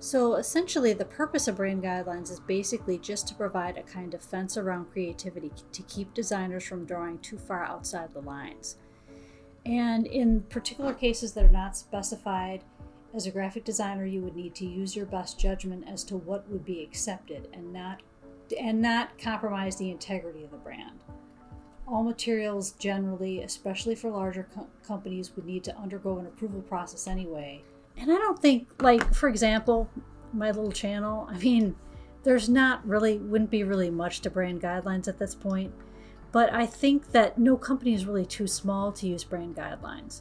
So essentially, the purpose of brand guidelines is basically just to provide a kind of fence around creativity to keep designers from drawing too far outside the lines. And in particular cases that are not specified, as a graphic designer, you would need to use your best judgment as to what would be accepted and not compromise the integrity of the brand. All materials generally, especially for larger companies, would need to undergo an approval process anyway. And I don't think, like, for example, my little channel, I mean, there's not really, wouldn't be really much to brand guidelines at this point. But I think that no company is really too small to use brand guidelines,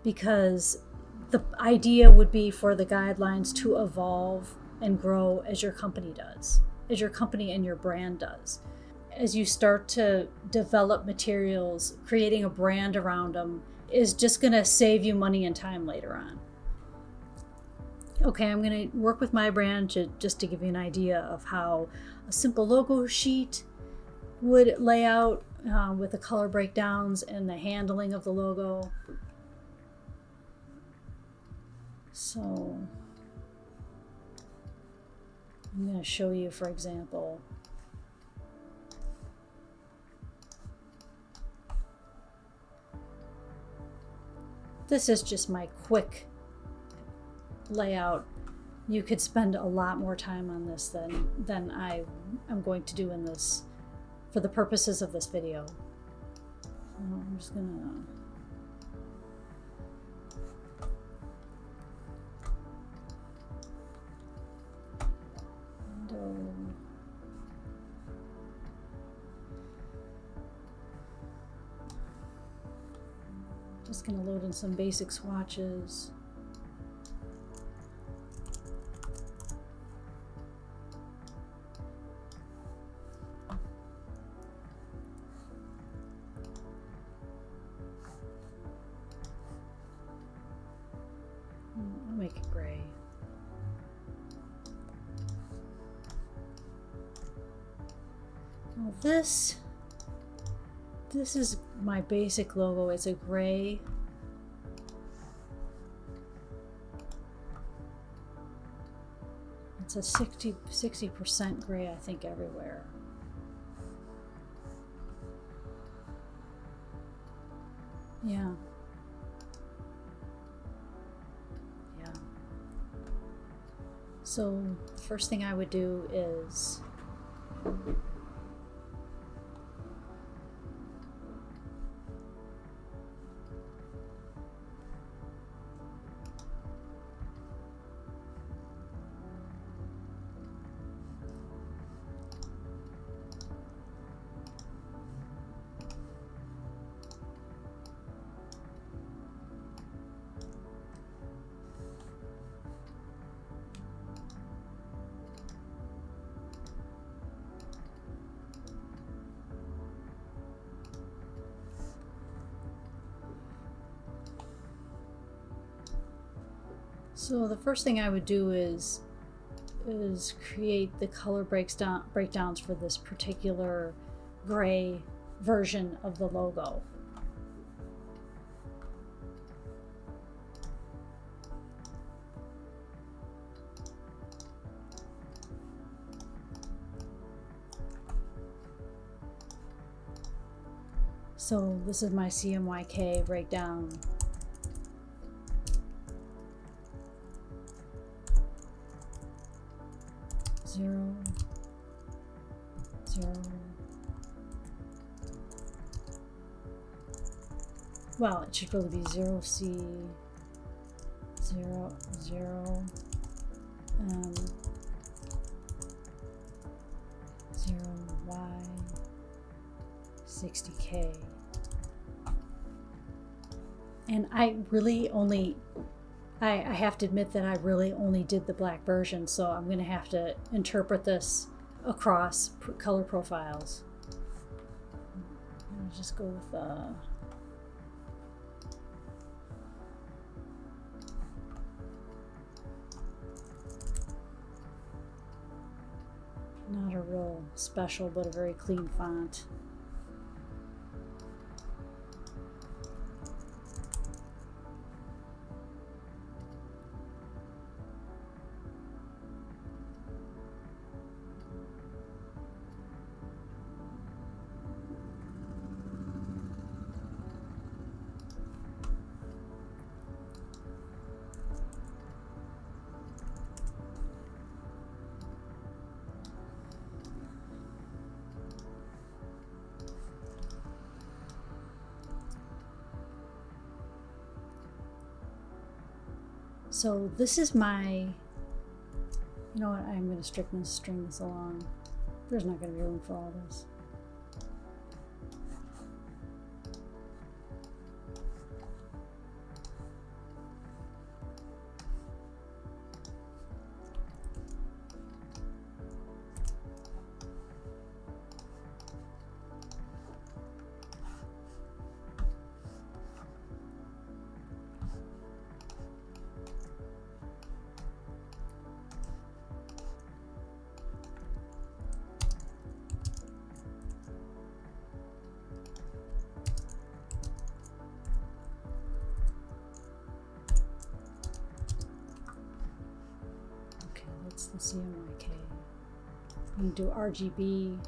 because the idea would be for the guidelines to evolve and grow as your company does, as your company and your brand does. As you start to develop materials, creating a brand around them is just going to save you money and time later on. Okay, I'm going to work with my brand just to give you an idea of how a simple logo sheet would lay out with the color breakdowns and the handling of the logo. So I'm going to show you, for example, this is just my quick layout. You could spend a lot more time on this than I am going to do in this for the purposes of this video. So I'm just gonna just gonna load in some basic swatches. I'll make it gray. Well, this is my basic logo. It's a gray. It's a 60% gray, I think, everywhere. Yeah. Yeah. So the first thing I would do is so the first thing I would do is create the color breakdowns for this particular gray version of the logo. So this is my CMYK breakdown. Zero, zero. Well, it should really be 0C, 0, 0, 0Y, 60K. And I really only, I have to admit that I really only did the black version, so I'm going to have to interpret this across color profiles. I'll just go with not a real special, but a very clean font. So this is my, you know what, I'm going to string this along. There's not going to be room for all this. That's the CMYK. I'm going to do RGB.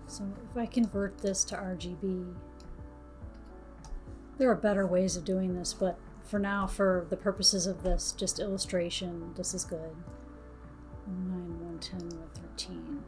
So if I convert this to RGB, there are better ways of doing this, but for now, for the purposes of this, just illustration, this is good. 109, 110, 113.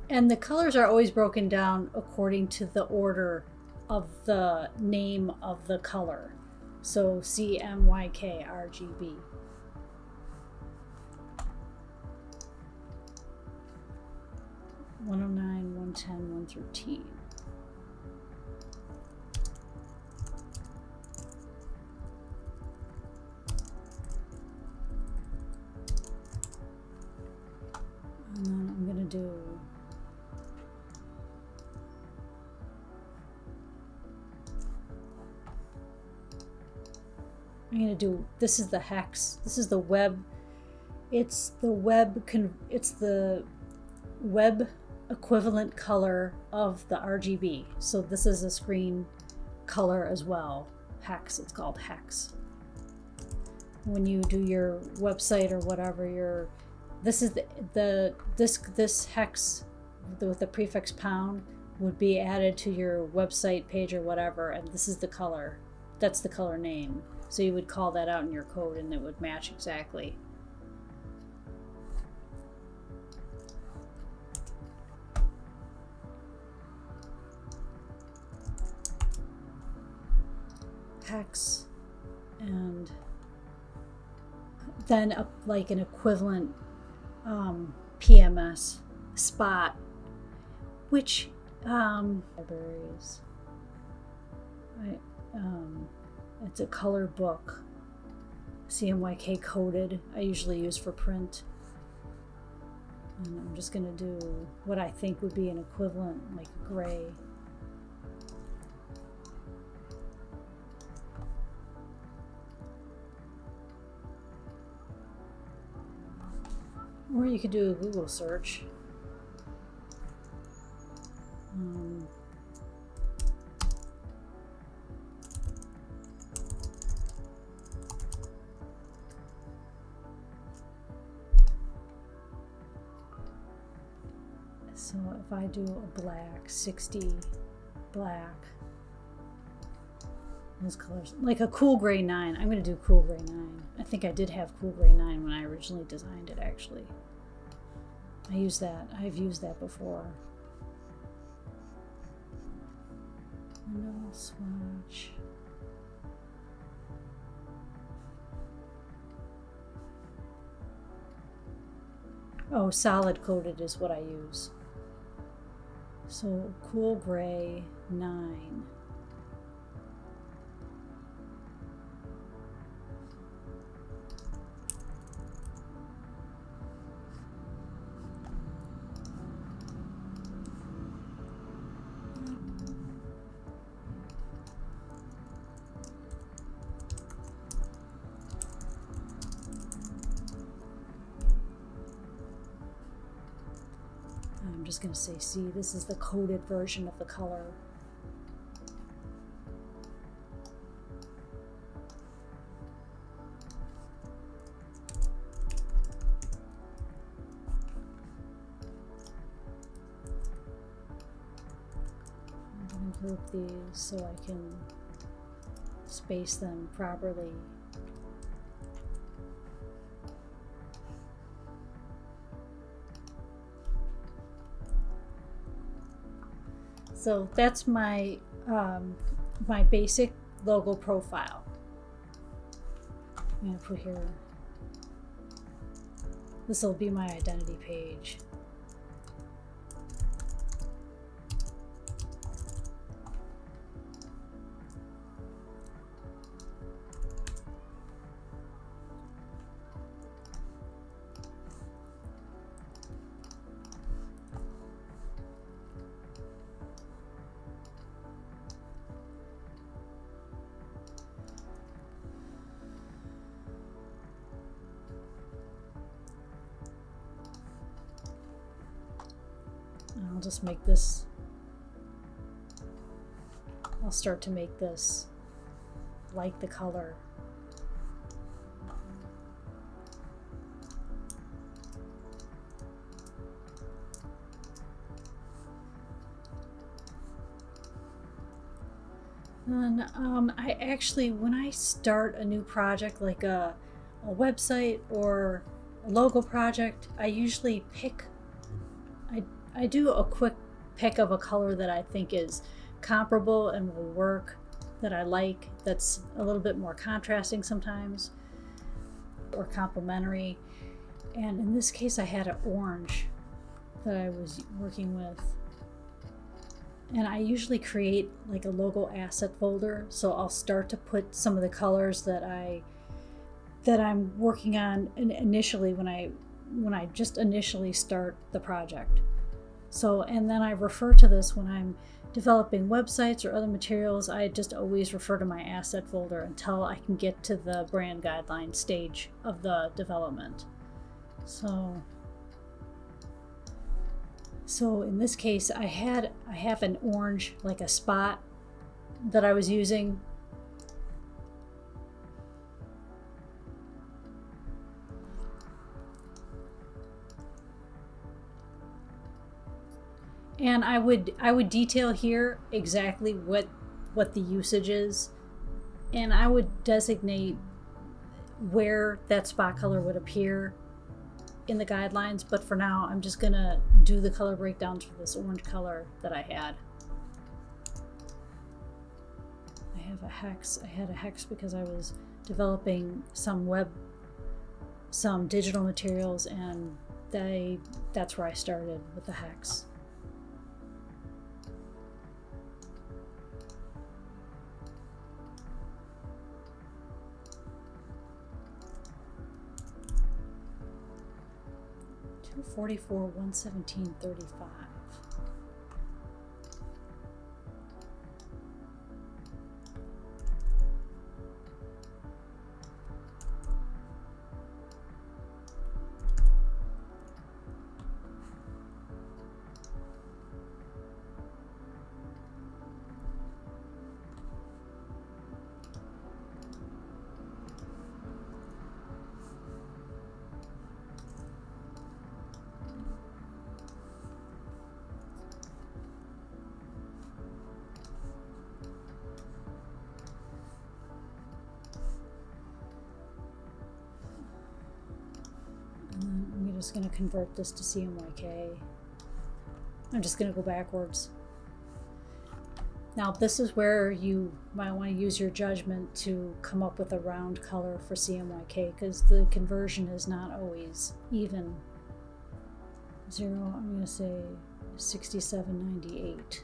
And the colors are always broken down according to the order of the name of the color. So CMYK RGB. (109, 110, 113). And then I'm going to do this is the hex. This is the web. It's the web equivalent color of the RGB. So this is a screen color as well. Hex, it's called hex. When you do your website or whatever, this is this hex with the prefix pound would be added to your website page or whatever, and this is the color. That's the color name. So you would call that out in your code and it would match exactly. Hex, and then like an equivalent PMS spot, which libraries. It's a color book, CMYK coded. I usually use for print, and I'm just going to do what I think would be an equivalent, like gray. Or you could do a Google search. So if I do a black, 60 black, those colors, like a cool gray 9. I'm going to do cool gray 9. I think I did have cool gray 9 when I originally designed it, actually. I use that. I've used that before. Window swatch. Oh, solid coded is what I use. So cool gray 9. I'm just going to say, see, this is the coded version of the color. group these so I can space them properly. So that's my my basic logo profile. I'm going to put here, this will be my identity page. I'll just make this, I'll start to make this like the color. And I actually, when I start a new project like a website or a logo project, I usually pick, I do a quick pick of a color that I think is comparable and will work, that I like, that's a little bit more contrasting sometimes or complementary. And in this case I had an orange that I was working with. And I usually create like a logo asset folder, so I'll start to put some of the colors that I'm working on initially when I just initially start the project. So, and then I refer to this when I'm developing websites or other materials. I just always refer to my asset folder until I can get to the brand guideline stage of the development. So in this case, I have an orange, like a spot that I was using. And I would detail here exactly what the usage is, and I would designate where that spot color would appear in the guidelines. But for now, I'm just gonna do the color breakdowns for this orange color that I had. I have a hex. I had a hex because I was developing some digital materials, and that's where I started with the hex. $244, $117.35. I'm just going to convert this to CMYK. I'm just going to go backwards. Now this is where you might want to use your judgment to come up with a round color for CMYK, because the conversion is not always even. 0, I'm going to say 67.98.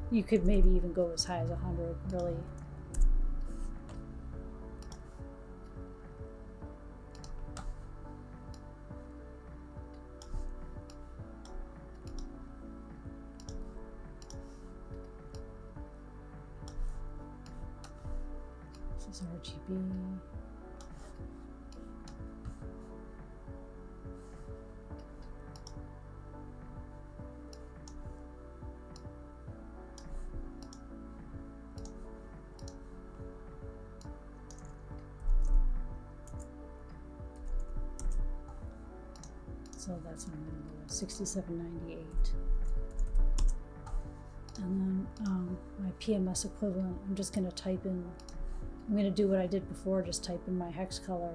You could maybe even go as high as 100, really. This is RGB. So that's what I'm going to go with, 67.98. my PMS equivalent, I'm just going to type in, I'm going to do what I did before, just type in my hex color.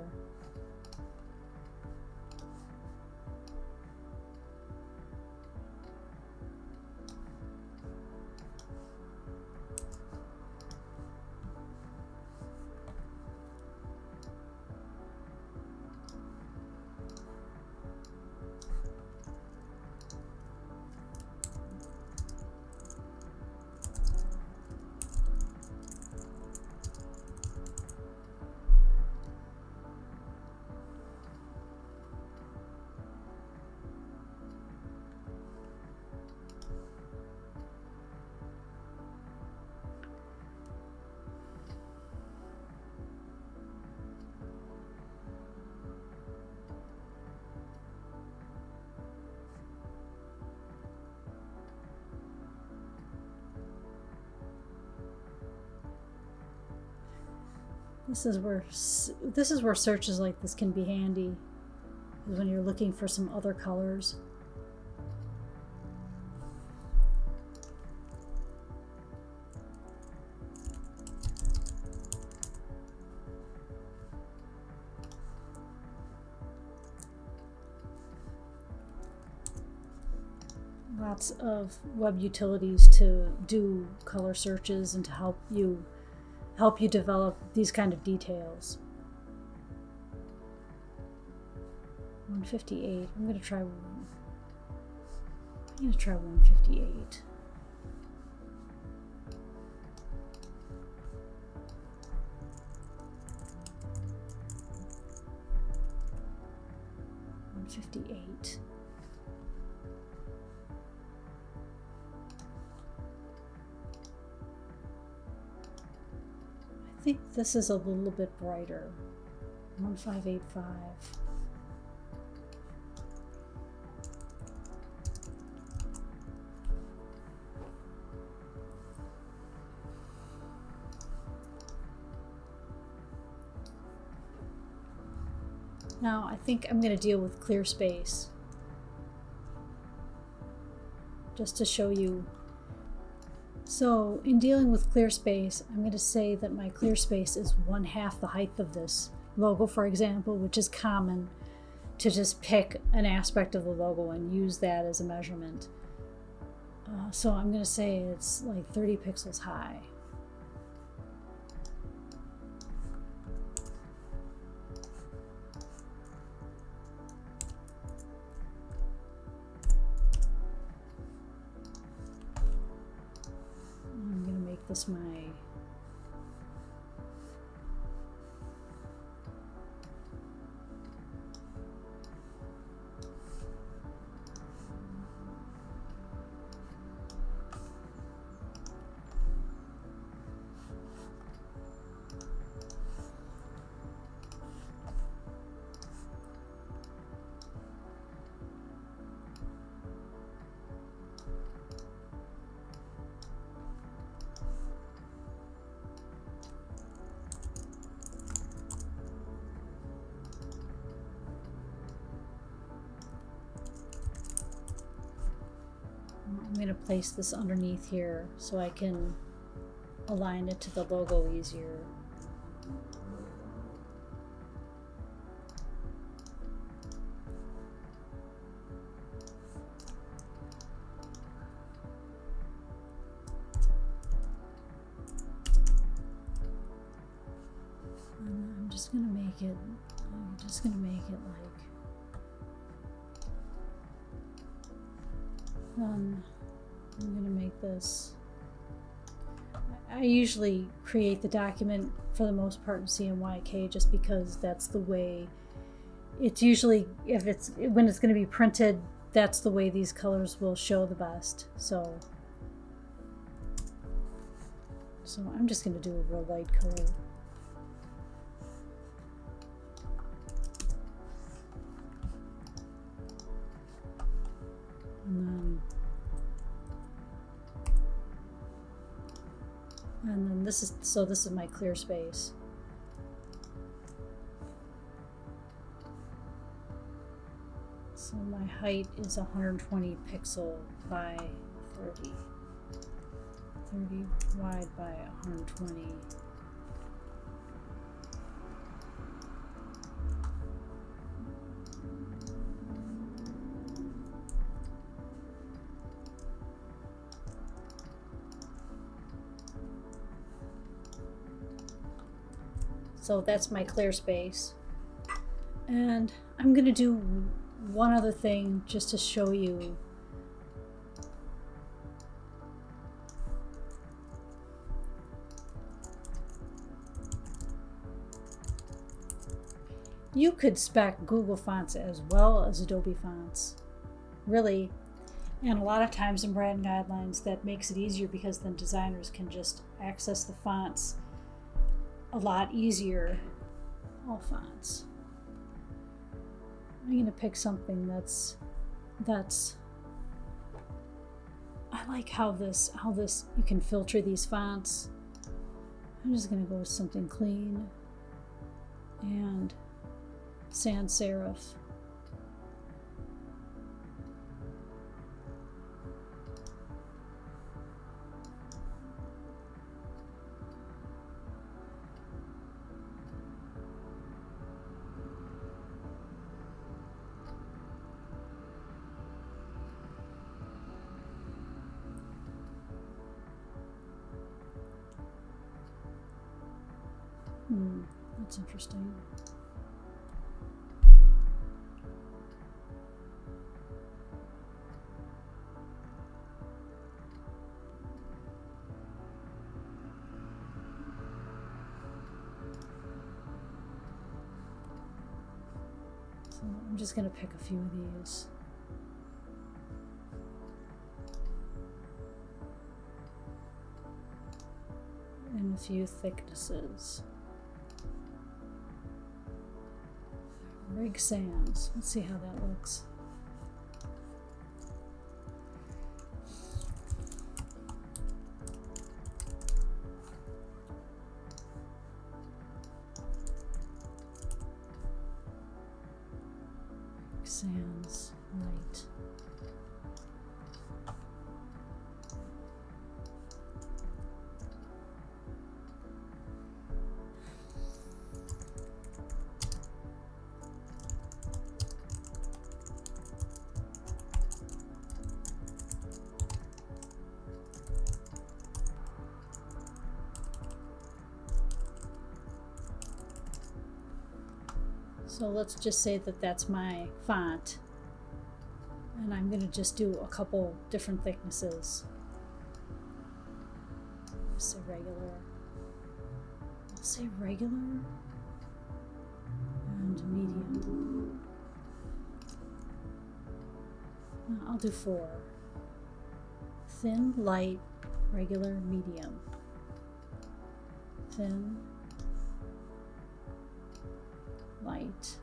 This is where searches like this can be handy, is when you're looking for some other colors. Lots of web utilities to do color searches and to help you develop these kind of details. 158. I'm gonna try 158. I think this is a little bit brighter. 1585. Now I think I'm going to deal with clear space, just to show you. So in dealing with clear space, I'm going to say that my clear space is 1/2 the height of this logo, for example, which is common to just pick an aspect of the logo and use that as a measurement. So I'm going to say it's like 30 pixels high. This my I'm going to place this underneath here so I can align it to the logo easier. And I'm just going to make it like I'm going to make this. I usually create the document for the most part in CMYK just because that's the way it's usually, when it's going to be printed, that's the way these colors will show the best. So I'm just going to do a real light color. And then this is my clear space. So my height is 120 pixel by 30 30 wide by 120. So that's my clear space. And I'm going to do one other thing just to show you. You could spec Google fonts as well as Adobe fonts, really. And a lot of times in brand guidelines that makes it easier because then designers can just access the fonts a lot easier. All fonts. I'm going to pick something that's I like how this you can filter these fonts. I'm just going to go with something clean and sans serif. That's interesting. So I'm just going to pick a few of these. And a few thicknesses. Rig Sans. Let's see how that looks. Rig Sans light. So let's just say that that's my font, and I'm going to just do a couple different thicknesses. I'll say regular. I'll say regular and medium. I'll do 4. Thin, light, regular, medium. Thin, light,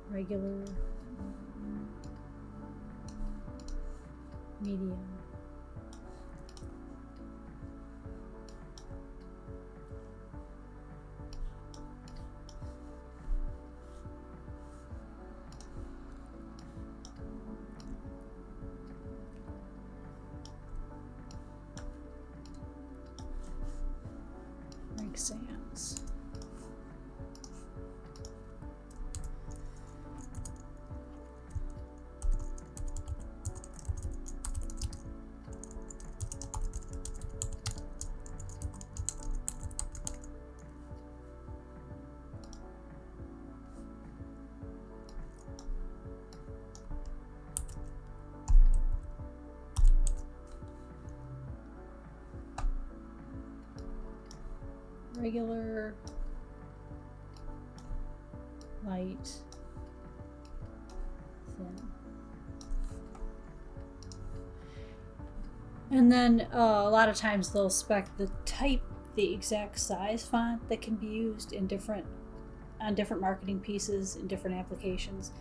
regular, medium. Rig Sans. Regular, light, thin. And then a lot of times they'll spec the exact size font that can be used in different marketing pieces in different applications.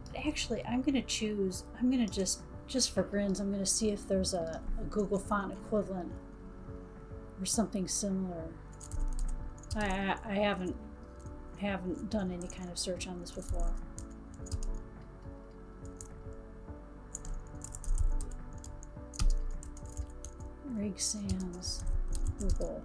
But actually, I'm going to just for grins, I'm going to see if there's a Google font equivalent or something similar. I haven't done any kind of search on this before. Rig Sans, Google.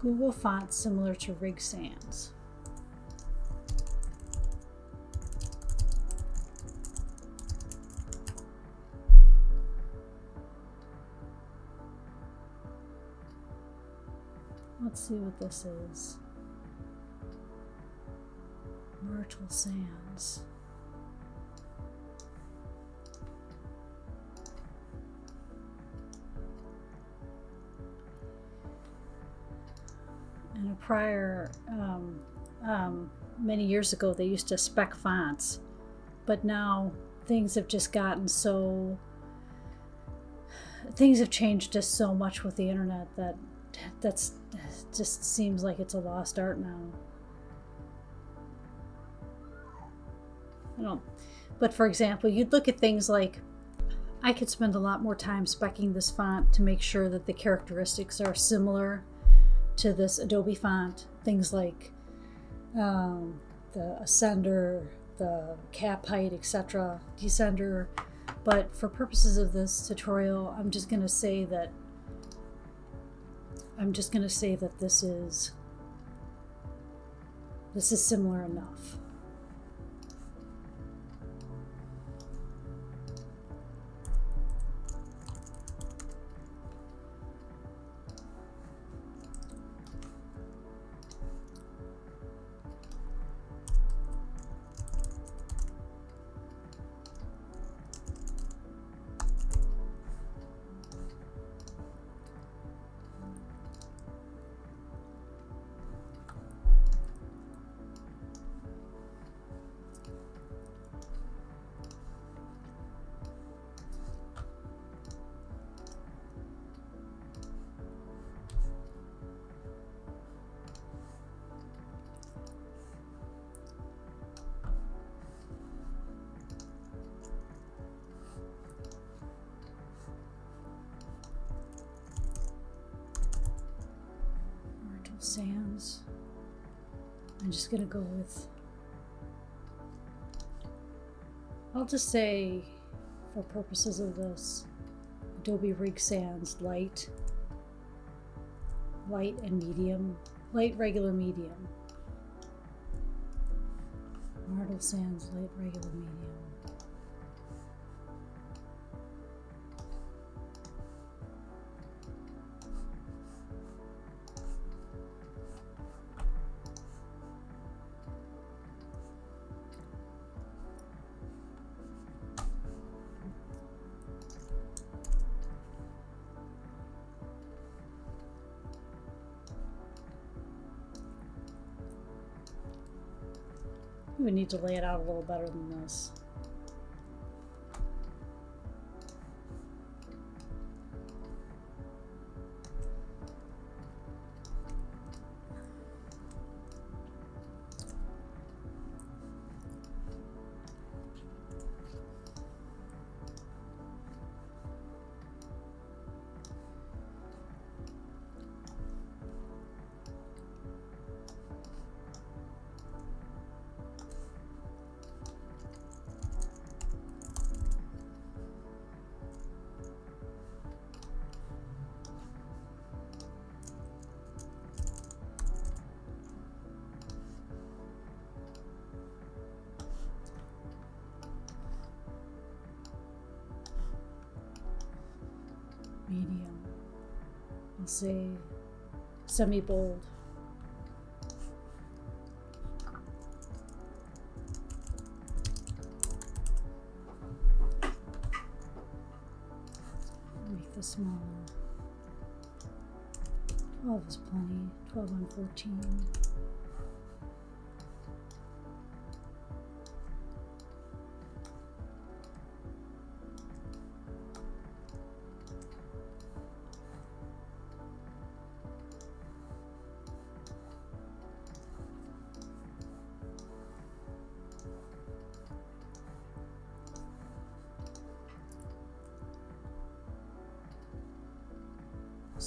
Google fonts similar to Rig Sans. Let's see what this is. Myrtle Sans. In a prior, many years ago, they used to spec fonts, but now things have just gotten so, things have changed just so much with the internet that's just seems like it's a lost art now. But for example, you'd look at things like, I could spend a lot more time speccing this font to make sure that the characteristics are similar to this Adobe font. Things like the ascender, the cap height, etc., descender. But for purposes of this tutorial, I'm just going to say that this is similar enough. Sans. I'm just going to go with, I'll just say, for purposes of this, Adobe Rig Sans light and medium, light, regular, medium. Myrtle Sans light, regular, medium. We need to lay it out a little better than this. Medium. I'll say semi-bold. Make this smaller. 12 is plenty. 12 on 14.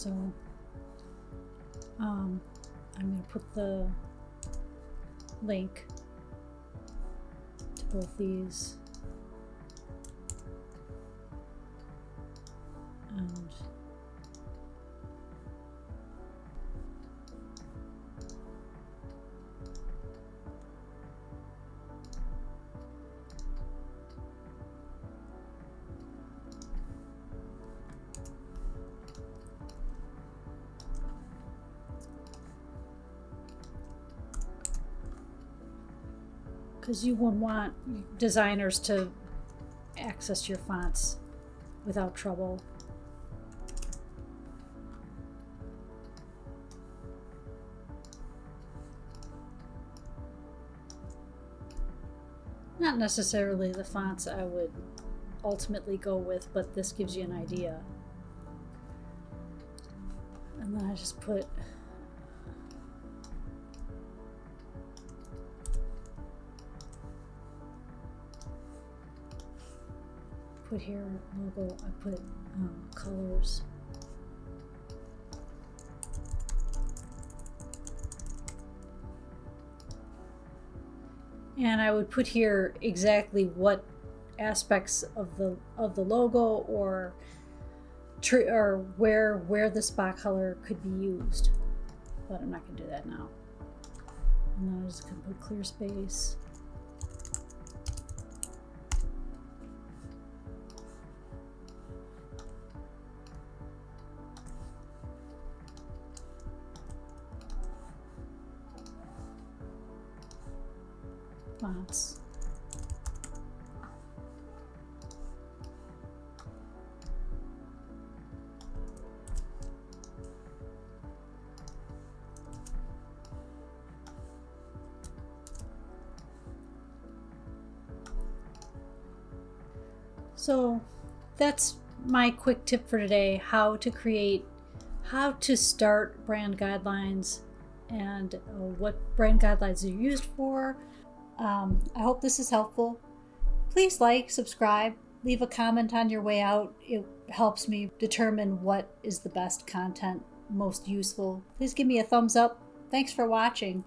So I'm going to put the link to both these, and because you wouldn't want designers to access your fonts without trouble. Not necessarily the fonts I would ultimately go with, but this gives you an idea. And then I just put here logo, I put colors. And I would put here exactly what aspects of the logo or where the spot color could be used. But I'm not going to do that now. And then I'm just going to put clear space. Fonts. So that's my quick tip for today, how to start brand guidelines and what brand guidelines are used for. I hope this is helpful. Please like, subscribe, leave a comment on your way out. It helps me determine what is the best content, most useful. Please give me a thumbs up. Thanks for watching.